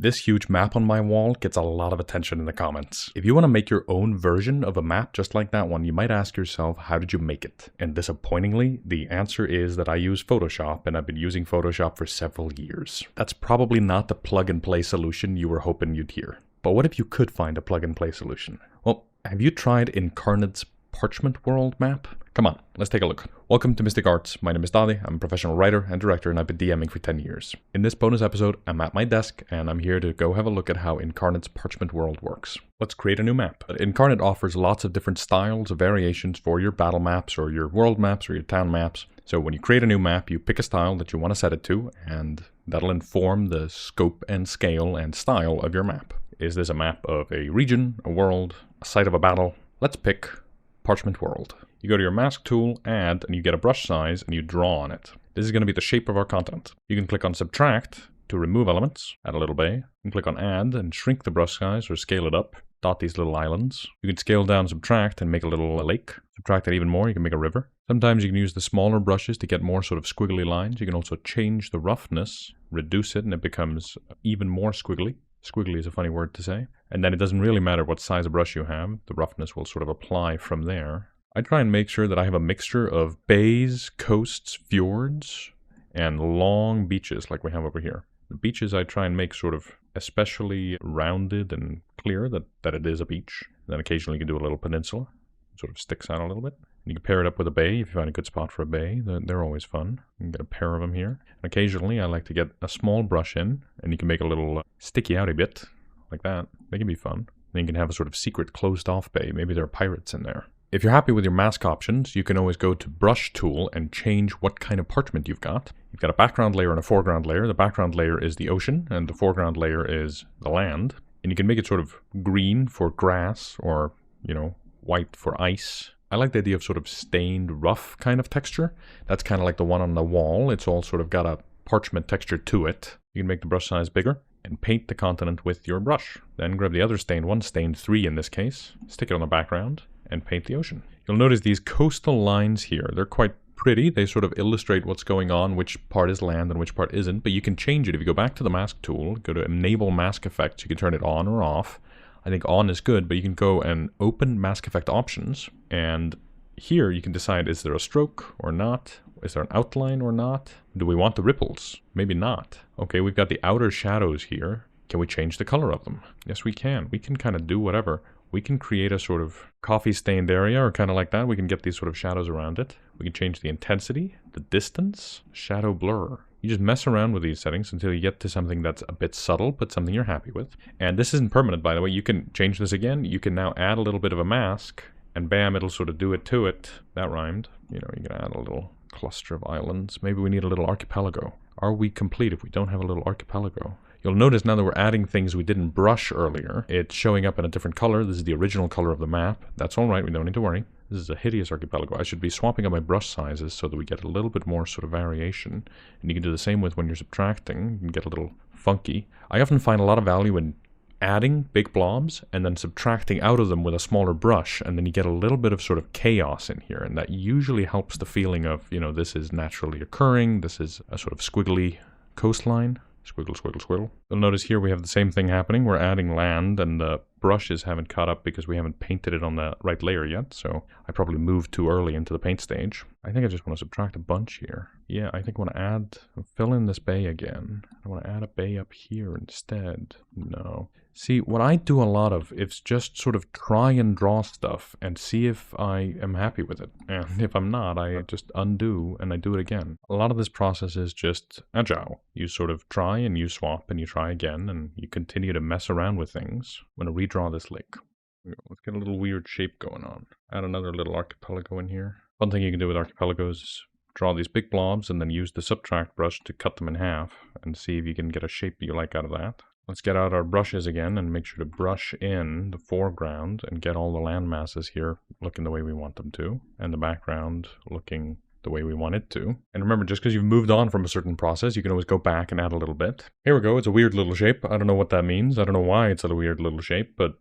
This huge map on my wall gets a lot of attention in the comments. If you want to make your own version of a map just like that one, you might ask yourself, how did you make it? And disappointingly, the answer is that I use Photoshop, and I've been using Photoshop for several years. That's probably not the plug-and-play solution you were hoping you'd hear. But what if you could find a plug-and-play solution? Well, have you tried Inkarnate's Parchment World map? Come on, let's take a look. Welcome to Mystic Arts. My name is Daði. I'm a professional writer and director, and I've been DMing for 10 years. In this bonus episode, I'm at my desk, and I'm here to go have a look at how Inkarnate's Parchment World works. Let's create a new map. Inkarnate offers lots of different styles of variations for your battle maps, or your world maps, or your town maps. So when you create a new map, you pick a style that you want to set it to, and that'll inform the scope and scale and style of your map. Is this a map of a region, a world, a site of a battle? Let's pick Parchment World. You go to your mask tool, add, and you get a brush size, and you draw on it. This is going to be the shape of our continent. You can click on subtract to remove elements, add a little bay. You can click on add and shrink the brush size or scale it up, dot these little islands. You can scale down subtract and make a little lake. Subtract it even more, you can make a river. Sometimes you can use the smaller brushes to get more sort of squiggly lines. You can also change the roughness, reduce it, and it becomes even more squiggly. Squiggly is a funny word to say. And then it doesn't really matter what size of brush you have. The roughness will sort of apply from there. I try and make sure that I have a mixture of bays, coasts, fjords, and long beaches like we have over here. The beaches I try and make sort of especially rounded and clear that it is a beach. And then occasionally you can do a little peninsula. It sort of sticks out a little bit. And you can pair it up with a bay if you find a good spot for a bay. They're always fun. You can get a pair of them here. And occasionally I like to get a small brush in, and you can make a little sticky outy bit like that. They can be fun. Then you can have a sort of secret closed off bay. Maybe there are pirates in there. If you're happy with your mask options, you can always go to Brush Tool and change what kind of parchment you've got. You've got a background layer and a foreground layer. The background layer is the ocean, and the foreground layer is the land. And you can make it sort of green for grass, or, white for ice. I like the idea of sort of stained, rough kind of texture. That's kind of like the one on the wall. It's all sort of got a parchment texture to it. You can make the brush size bigger and paint the continent with your brush. Then grab the other stained one, stained 3 in this case, stick it on the background, and paint the ocean. You'll notice these coastal lines here. They're quite pretty. They sort of illustrate what's going on, which part is land and which part isn't, but you can change it. If you go back to the mask tool, go to enable mask effects, you can turn it on or off. I think on is good, but you can go and open mask effect options, and here you can decide, is there a stroke or not? Is there an outline or not? Do we want the ripples? Maybe not. Okay, we've got the outer shadows here. Can we change the color of them? Yes, we can. We can kind of do whatever. We can create a sort of coffee-stained area, or kind of like that. We can get these sort of shadows around it. We can change the intensity, the distance, shadow blur. You just mess around with these settings until you get to something that's a bit subtle, but something you're happy with. And this isn't permanent, by the way. You can change this again. You can now add a little bit of a mask, and bam, it'll sort of do it to it. That rhymed. You can add a little cluster of islands. Maybe we need a little archipelago. Are we complete if we don't have a little archipelago? You'll notice now that we're adding things we didn't brush earlier, it's showing up in a different color. This is the original color of the map. That's all right, we don't need to worry. This is a hideous archipelago. I should be swapping out my brush sizes so that we get a little bit more sort of variation. And you can do the same with when you're subtracting. You can get a little funky. I often find a lot of value in adding big blobs and then subtracting out of them with a smaller brush, and then you get a little bit of sort of chaos in here, and that usually helps the feeling of, this is naturally occurring, this is a sort of squiggly coastline. Squiggle, squiggle, squiggle. You'll notice here we have the same thing happening. We're adding land, and the brushes haven't caught up because we haven't painted it on the right layer yet, so I probably moved too early into the paint stage. I think I just want to subtract a bunch here. Yeah, I think I want to fill in this bay again. I want to add a bay up here instead. No. See, what I do a lot of is just sort of try and draw stuff and see if I am happy with it. And if I'm not, I just undo and I do it again. A lot of this process is just agile. You sort of try and you swap and you try again, and you continue to mess around with things. I'm going to redraw this lake. Let's get a little weird shape going on. Add another little archipelago in here. One thing you can do with archipelagos is draw these big blobs and then use the subtract brush to cut them in half and see if you can get a shape you like out of that. Let's get out our brushes again and make sure to brush in the foreground and get all the land masses here looking the way we want them to, and the background looking the way we want it to. And remember, just because you've moved on from a certain process, you can always go back and add a little bit. Here we go. It's a weird little shape. I don't know what that means. I don't know why it's a weird little shape, but,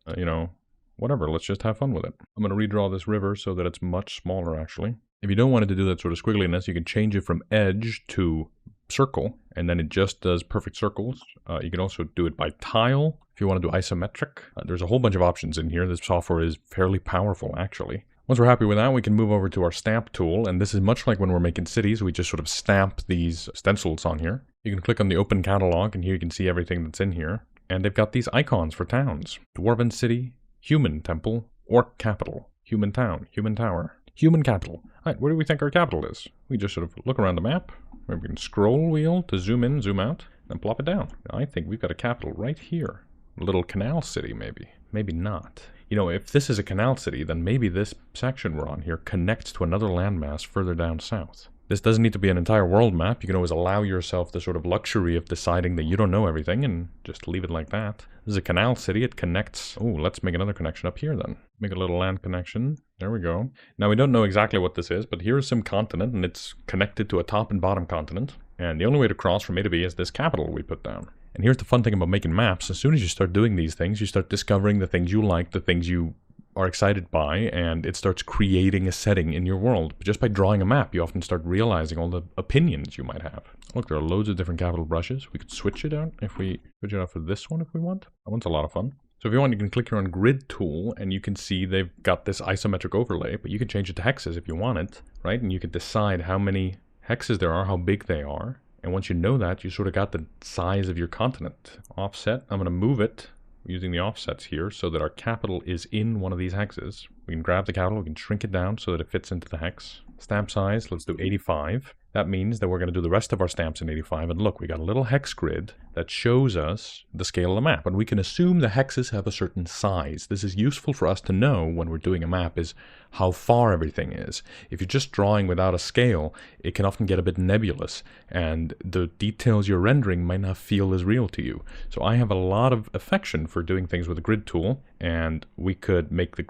whatever. Let's just have fun with it. I'm going to redraw this river so that it's much smaller, actually. If you don't want it to do that sort of squiggliness, you can change it from edge to circle, and then it just does perfect circles. You can also do it by tile if you want to do isometric. There's a whole bunch of options in here. This software is fairly powerful, actually. Once we're happy with that, we can move over to our stamp tool, and this is much like when we're making cities. We just sort of stamp these stencils on here. You can click on the open catalog, and here you can see everything that's in here. And they've got these icons for towns. Dwarven city, human temple, orc capital, human town, human tower, human capital. All right, where do we think our capital is? We just sort of look around the map. Maybe we can scroll wheel to zoom in, zoom out, and plop it down. I think we've got a capital right here. A little canal city, maybe. Maybe not. You know, if this is a canal city, then maybe this section we're on here connects to another landmass further down south. This doesn't need to be an entire world map. You can always allow yourself the sort of luxury of deciding that you don't know everything and just leave it like that. This is a canal city. It connects. Oh, let's make another connection up here then. Make a little land connection. There we go. Now, we don't know exactly what this is, but here's some continent, and it's connected to a top and bottom continent. And the only way to cross from A to B is this capital we put down. And here's the fun thing about making maps. As soon as you start doing these things, you start discovering the things you like, the things you are excited by, and it starts creating a setting in your world. But just by drawing a map, you often start realizing all the opinions you might have. Look, there are loads of different capital brushes. We could switch it out if we switch it out for this one if we want. That one's a lot of fun. So if you want, you can click here on grid tool, and you can see they've got this isometric overlay, but you can change it to hexes if you want it, right? And you can decide how many hexes there are, how big they are. And once you know that, you sort of got the size of your continent. Offset, I'm going to move it using the offsets here so that our capital is in one of these hexes. We can grab the capital, we can shrink it down so that it fits into the hex. Stamp size, let's do 85. That means that we're going to do the rest of our stamps in 85. And look, we got a little hex grid that shows us the scale of the map. And we can assume the hexes have a certain size. This is useful for us to know when we're doing a map is how far everything is. If you're just drawing without a scale, it can often get a bit nebulous. And the details you're rendering might not feel as real to you. So I have a lot of affection for doing things with a grid tool. And we could make the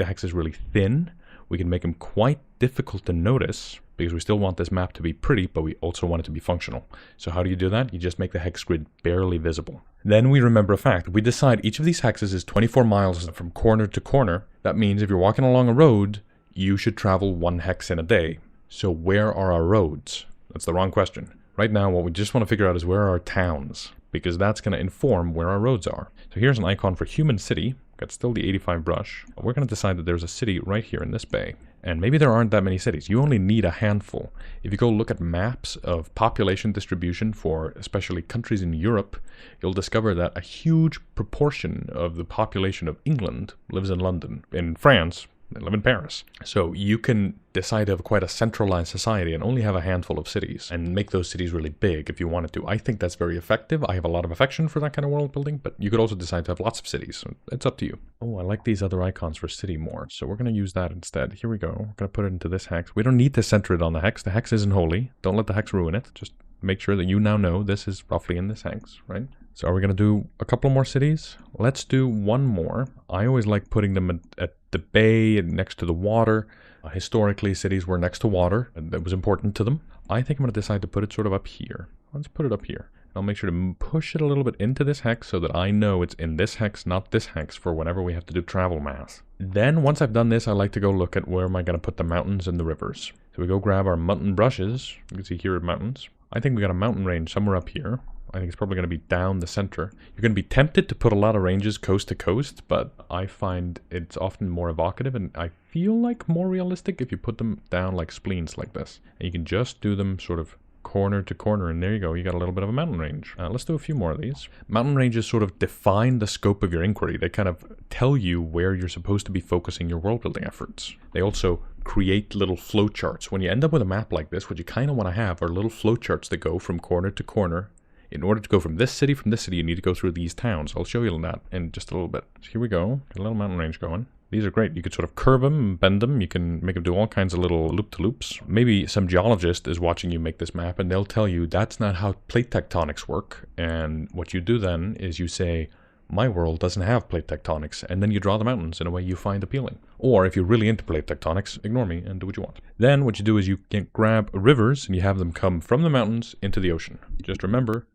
hexes really thin. We can make them quite difficult to notice because we still want this map to be pretty, but we also want it to be functional. So how do you do that? You just make the hex grid barely visible. Then we remember a fact. We decide each of these hexes is 24 miles from corner to corner. That means if you're walking along a road, you should travel 1 hex in a day. So where are our roads? That's the wrong question. Right now, what we just want to figure out is where are our towns, because that's going to inform where our roads are. So here's an icon for human city. Got still the 85 brush. We're going to decide that there's a city right here in this bay. And maybe there aren't that many cities. You only need a handful. If you go look at maps of population distribution for especially countries in Europe, you'll discover that a huge proportion of the population of England lives in London. In France, they live in Paris. So you can decide to have quite a centralized society and only have a handful of cities and make those cities really big if you wanted to. I think that's very effective. I have a lot of affection for that kind of world building, but you could also decide to have lots of cities. So it's up to you. Oh, I like these other icons for city more. So we're going to use that instead. Here we go. We're going to put it into this hex. We don't need to center it on the hex. The hex isn't holy. Don't let the hex ruin it. Just make sure that you now know this is roughly in this hex, right? So are we going to do a couple more cities? Let's do one more. I always like putting them at the bay and next to the water. Historically, cities were next to water, and that was important to them. I think I'm going to decide to put it sort of up here. Let's put it up here. I'll make sure to push it a little bit into this hex so that I know it's in this hex, not this hex, for whenever we have to do travel math. Then, once I've done this, I like to go look at where am I going to put the mountains and the rivers. So we go grab our mountain brushes. You can see here are mountains. I think we got a mountain range somewhere up here. I think it's probably going to be down the center. You're going to be tempted to put a lot of ranges coast to coast, but I find it's often more evocative and I feel like more realistic if you put them down like spleens like this. And you can just do them sort of corner to corner, and there you go, you got a little bit of a mountain range. Let's do a few more of these. Mountain ranges sort of define the scope of your inquiry. They kind of tell you where you're supposed to be focusing your world building efforts. They also create little flowcharts. When you end up with a map like this, what you kind of want to have are little flowcharts that go from corner to corner. In order to go from this city, you need to go through these towns. I'll show you that in just a little bit. So here we go. Got a little mountain range going. These are great. You could sort of curve them, bend them. You can make them do all kinds of little loop-to-loops. Maybe some geologist is watching you make this map, and they'll tell you that's not how plate tectonics work. And what you do then is you say, my world doesn't have plate tectonics, and then you draw the mountains in a way you find appealing. Or if you're really into plate tectonics, ignore me and do what you want. Then what you do is you can grab rivers and you have them come from the mountains into the ocean. Just remember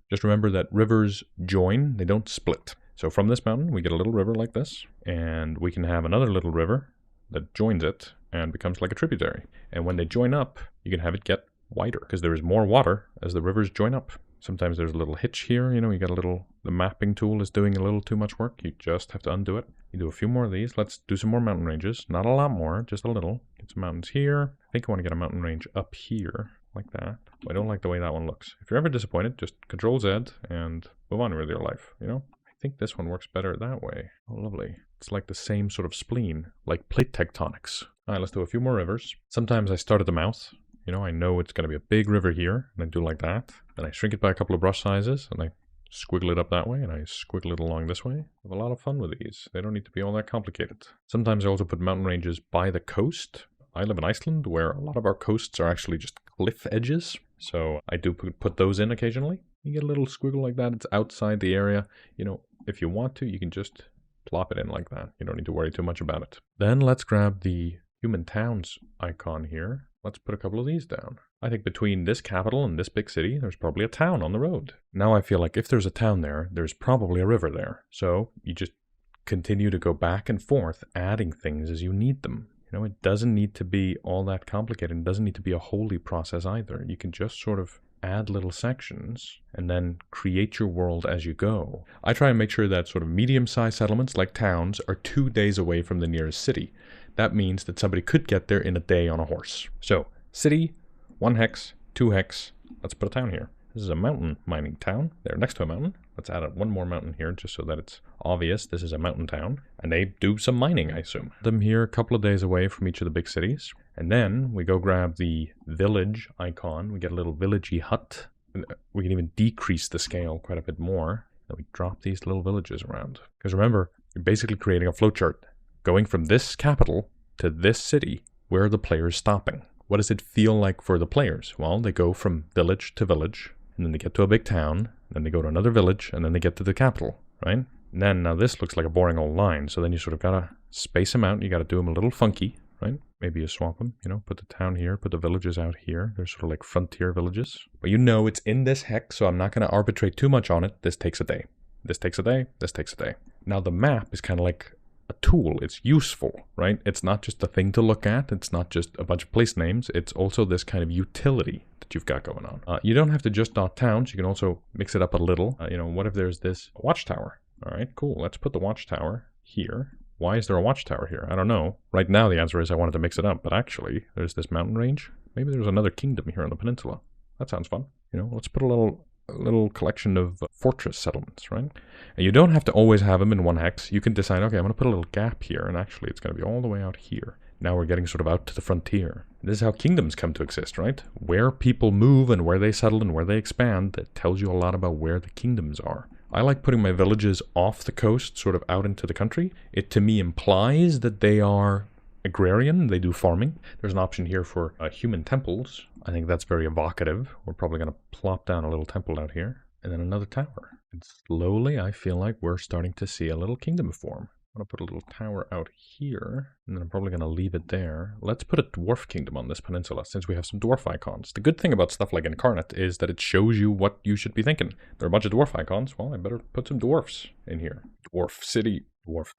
that rivers join, they don't split. So from this mountain, we get a little river like this, and we can have another little river that joins it and becomes like a tributary. And when they join up, you can have it get wider because there is more water as the rivers join up. Sometimes there's a little hitch here, you know, you got a little, the mapping tool is doing a little too much work. You just have to undo it. You do a few more of these. Let's do some more mountain ranges. Not a lot more, just a little. Get some mountains here. I think I want to get a mountain range up here, like that. I don't like the way that one looks. If you're ever disappointed, just Control Z and move on with your life, you know? I think this one works better that way. Oh, lovely. It's like the same sort of spleen, like plate tectonics. All right, let's do a few more rivers. Sometimes I start at the mouth. You know, I know it's going to be a big river here, and I do like that. Then I shrink it by a couple of brush sizes, and I squiggle it up that way, and I squiggle it along this way. I have a lot of fun with these. They don't need to be all that complicated. Sometimes I also put mountain ranges by the coast. I live in Iceland, where a lot of our coasts are actually just cliff edges. So I do put those in occasionally. You get a little squiggle like that. It's outside the area. You know, if you want to, you can just plop it in like that. You don't need to worry too much about it. Then let's grab the human towns icon here. Let's put a couple of these down. I think between this capital and this big city, there's probably a town on the road. Now I feel like if there's a town there, there's probably a river there. So you just continue to go back and forth, adding things as you need them. You know, it doesn't need to be all that complicated. It doesn't need to be a holy process either. You can just sort of add little sections and then create your world as you go. I try and make sure that sort of medium-sized settlements like towns are 2 days away from the nearest city. That means that somebody could get there in a day on a horse. So, city, 1 hex, 2 hex. Let's put a town here. This is a mountain mining town. They're next to a mountain. Let's add one more mountain here just so that it's obvious this is a mountain town. And they do some mining, I assume. Them here a couple of days away from each of the big cities. And then we go grab the village icon. We get a little villagey hut. We can even decrease the scale quite a bit more. Then we drop these little villages around. Because remember, you're basically creating a flowchart. Going from this capital to this city, where are the players stopping? What does it feel like for the players? Well, they go from village to village, and then they get to a big town, then they go to another village, and then they get to the capital, right? And then, now this looks like a boring old line, so then you sort of gotta space them out, you gotta do them a little funky, right? Maybe you swap them, you know, put the town here, put the villages out here. They're sort of like frontier villages. But you know it's in this hex, so I'm not gonna arbitrate too much on it. This takes a day. This takes a day. This takes a day. Now the map is kind of like a tool. It's useful, right? It's not just a thing to look at. It's not just a bunch of place names. It's also this kind of utility that you've got going on. You don't have to just dot towns. You can also mix it up a little. You know, what if there's this watchtower? All right, cool. Let's put the watchtower here. Why is there a watchtower here? I don't know. Right now the answer is I wanted to mix it up, but actually there's this mountain range. Maybe there's another kingdom here on the peninsula. That sounds fun. You know, let's put a little collection of fortress settlements, right? And you don't have to always have them in 1 hex. You can decide, okay, I'm going to put a little gap here, and actually it's going to be all the way out here. Now we're getting sort of out to the frontier. This is how kingdoms come to exist, right? Where people move and where they settle and where they expand, that tells you a lot about where the kingdoms are. I like putting my villages off the coast, sort of out into the country. It to me implies that they are agrarian, they do farming. There's an option here for human temples. I think that's very evocative. We're probably going to plop down a little temple out here, and then another tower. And slowly, I feel like we're starting to see a little kingdom form. I'm going to put a little tower out here, and then I'm probably going to leave it there. Let's put a dwarf kingdom on this peninsula, since we have some dwarf icons. The good thing about stuff like Inkarnate is that it shows you what you should be thinking. There are a bunch of dwarf icons. Well, I better put some dwarfs in here. Dwarf city, dwarf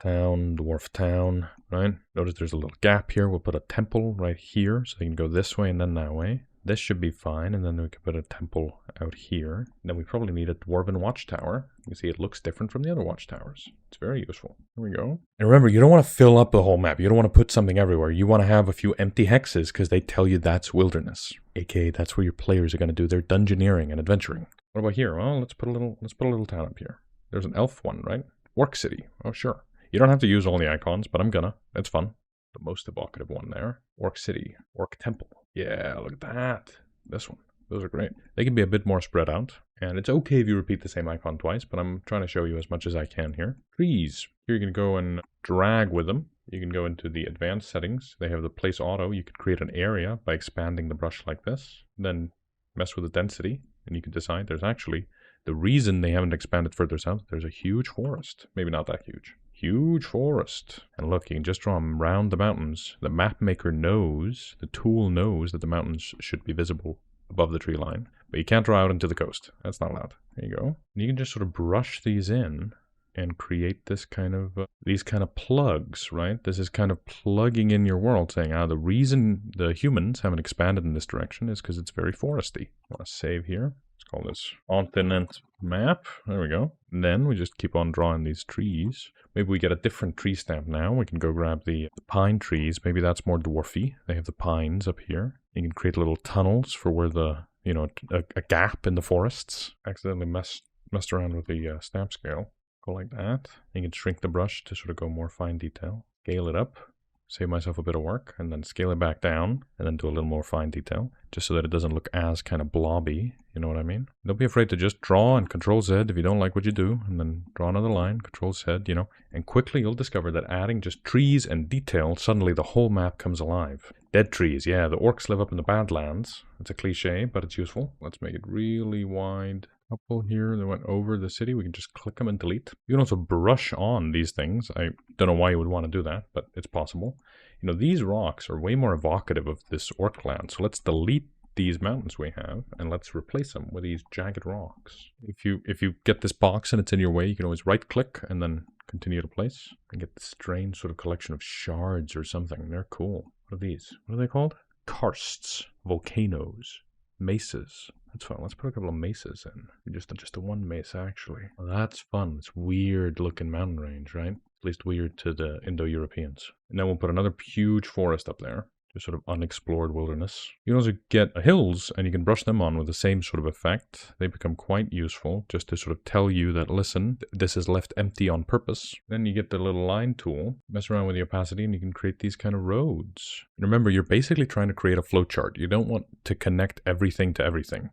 town, right? Notice there's a little gap here. We'll put a temple right here, so they can go this way and then that way. This should be fine, and then we can put a temple out here. Then we probably need a dwarven watchtower. You can see it looks different from the other watchtowers. It's very useful. There we go. And remember, you don't want to fill up the whole map. You don't want to put something everywhere. You want to have a few empty hexes because they tell you that's wilderness. AKA, that's where your players are going to do their dungeoneering and adventuring. What about here? Well, let's put a little town up here. There's an elf one, right? Orc city. Oh, sure. You don't have to use all the icons, but I'm gonna. It's fun. The most evocative one there. Orc city. Orc temple. Yeah, look at that. This one. Those are great. They can be a bit more spread out. And it's okay if you repeat the same icon twice, but I'm trying to show you as much as I can here. Trees. Here you can go and drag with them. You can go into the advanced settings. They have the place auto. You can create an area by expanding the brush like this. Then mess with the density. And you can decide there's actually, the reason they haven't expanded further south, there's a huge forest. Maybe not that huge. Huge forest. And look, you can just draw them around the mountains. The map maker knows, the tool knows that the mountains should be visible above the tree line. But you can't draw out into the coast. That's not allowed. There you go. And you can just sort of brush these in and create this kind of, these kind of plugs, right? This is kind of plugging in your world, saying, the reason the humans haven't expanded in this direction is because it's very foresty. I want to save here. Let's call this continent map. There we go. And then we just keep on drawing these trees. Maybe we get a different tree stamp now. We can go grab the pine trees. Maybe that's more dwarfy. They have the pines up here. You can create little tunnels for where the, you know, a gap in the forests. Accidentally messed around with the stamp scale. Go like that. You can shrink the brush to sort of go more fine detail. Scale it up. Save myself a bit of work, and then scale it back down, and then do a little more fine detail, just so that it doesn't look as kind of blobby, you know what I mean? Don't be afraid to just draw and Control-Z if you don't like what you do, and then draw another line, Control-Z, you know, and quickly you'll discover that adding just trees and detail, suddenly the whole map comes alive. Dead trees, yeah, the orcs live up in the Badlands. It's a cliche, but it's useful. Let's make it really wide. Couple here that went over the city. We can just click them and delete. You can also brush on these things. I don't know why you would want to do that, but it's possible. You know, these rocks are way more evocative of this orc land. So let's delete these mountains we have and let's replace them with these jagged rocks. If you get this box and it's in your way, you can always right click and then continue to place and get this strange sort of collection of shards or something. They're cool. What are these? What are they called? Karsts, volcanoes, mesas. That's fun. Let's put a couple of mesas in. Just the one mesa, actually. Well, that's fun. It's weird looking mountain range, right? At least weird to the Indo-Europeans. And then we'll put another huge forest up there. Just sort of unexplored wilderness. You can also get hills, and you can brush them on with the same sort of effect. They become quite useful, just to sort of tell you that, listen, this is left empty on purpose. Then you get the little line tool, mess around with the opacity, and you can create these kind of roads. And remember, you're basically trying to create a flowchart. You don't want to connect everything to everything.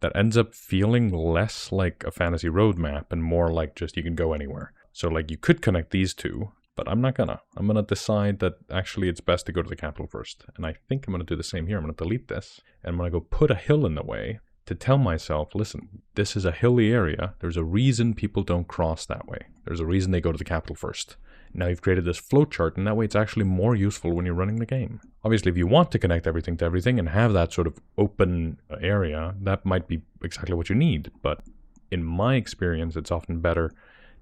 That ends up feeling less like a fantasy roadmap and more like just you can go anywhere. So like you could connect these two, but I'm not gonna. I'm gonna decide that actually it's best to go to the capital first. And I think I'm gonna do the same here. I'm gonna delete this and I'm gonna go put a hill in the way to tell myself, listen, this is a hilly area. There's a reason people don't cross that way. There's a reason they go to the capital first. Now you've created this flowchart, and that way it's actually more useful when you're running the game. Obviously, if you want to connect everything to everything and have that sort of open area, that might be exactly what you need. But in my experience, it's often better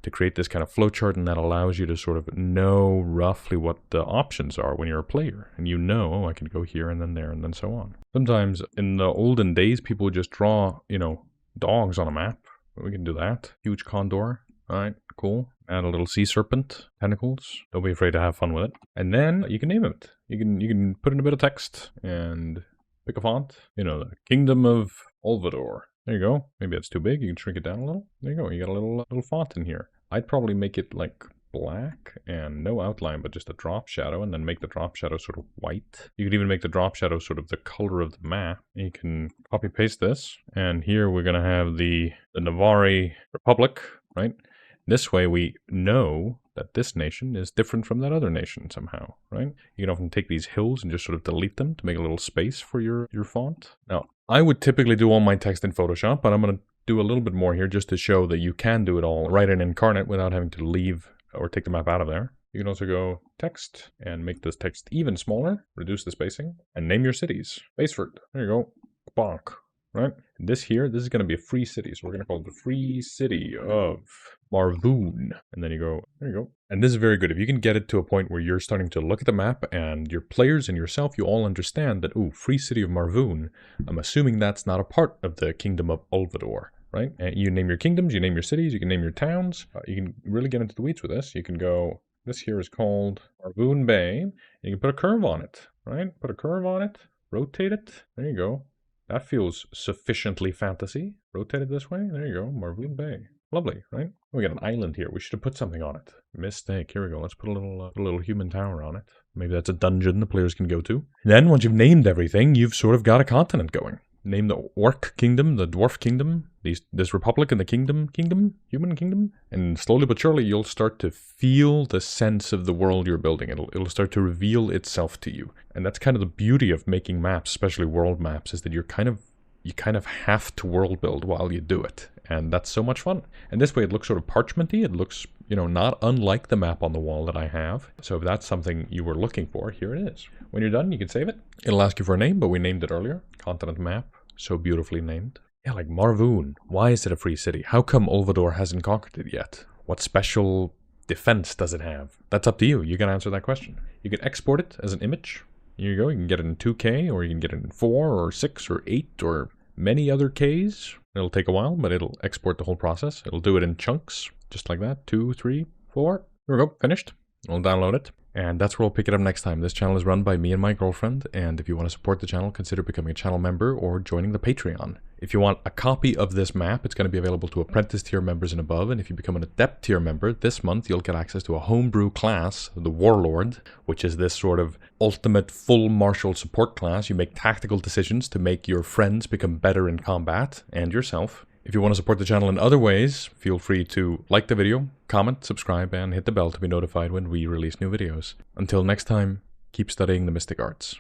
to create this kind of flowchart, and that allows you to sort of know roughly what the options are when you're a player. And you know, oh, I can go here and then there and then so on. Sometimes in the olden days, people would just draw, you know, dogs on a map. We can do that. Huge condor. All right, cool. Add a little sea serpent, tentacles. Don't be afraid to have fun with it. And then you can name it. You can put in a bit of text and pick a font. You know, the Kingdom of Olvador. There you go. Maybe that's too big. You can shrink it down a little. There you go. You got a little font in here. I'd probably make it like black and no outline, but just a drop shadow, and then make the drop shadow sort of white. You could even make the drop shadow sort of the color of the map. And you can copy paste this, and here we're gonna have the Navari Republic, right? This way we know that this nation is different from that other nation somehow, right? You can often take these hills and just sort of delete them to make a little space for your font. Now, I would typically do all my text in Photoshop, but I'm going to do a little bit more here just to show that you can do it all right in Inkarnate without having to leave or take the map out of there. You can also go text and make this text even smaller, reduce the spacing, and name your cities. Baseford, there you go, bonk. Right? This is going to be a free city, so we're going to call it the Free City of Marvoon. And then you go, there you go. And this is very good. If you can get it to a point where you're starting to look at the map and your players and yourself, you all understand that, ooh, Free City of Marvoon, I'm assuming that's not a part of the Kingdom of Olvador, right? And you name your kingdoms, you name your cities, you can name your towns. You can really get into the weeds with this. You can go, this here is called Marvoon Bay. And you can put a curve on it, right? Put a curve on it, rotate it. There you go. That feels sufficiently fantasy. Rotate it this way. There you go. Marvoon Bay. Lovely, right? We got an island here. We should have put something on it. Mistake. Here we go. Let's put a little human tower on it. Maybe that's a dungeon the players can go to. Then, once you've named everything, you've sort of got a continent going. Name the Orc Kingdom, the Dwarf Kingdom, this Republic and the Human Kingdom. And slowly but surely, you'll start to feel the sense of the world you're building. It'll start to reveal itself to you. And that's kind of the beauty of making maps, especially world maps, is that you kind of have to world build while you do it. And that's so much fun. And this way it looks sort of parchmenty. It looks, you know, not unlike the map on the wall that I have. So if that's something you were looking for, here it is. When you're done, you can save it. It'll ask you for a name, but we named it earlier. Continent map. So beautifully named. Yeah, like Marvoon. Why is it a free city? How come Olvador hasn't conquered it yet? What special defense does it have? That's up to you. You can answer that question. You can export it as an image. Here you go. You can get it in 2K, or you can get it in 4 or 6 or 8 or many other Ks. It'll take a while, but it'll export the whole process. It'll do it in chunks, just like that. 2, 3, 4. There we go. Finished. We'll download it. And that's where we'll pick it up next time. This channel is run by me and my girlfriend, and if you want to support the channel, consider becoming a channel member or joining the Patreon. If you want a copy of this map, it's going to be available to Apprentice tier members and above, and if you become an Adept tier member, this month you'll get access to a homebrew class, the Warlord, which is this sort of ultimate full martial support class. You make tactical decisions to make your friends become better in combat, and yourself. If you want to support the channel in other ways, feel free to like the video, comment, subscribe, and hit the bell to be notified when we release new videos. Until next time, keep studying the mystic arts.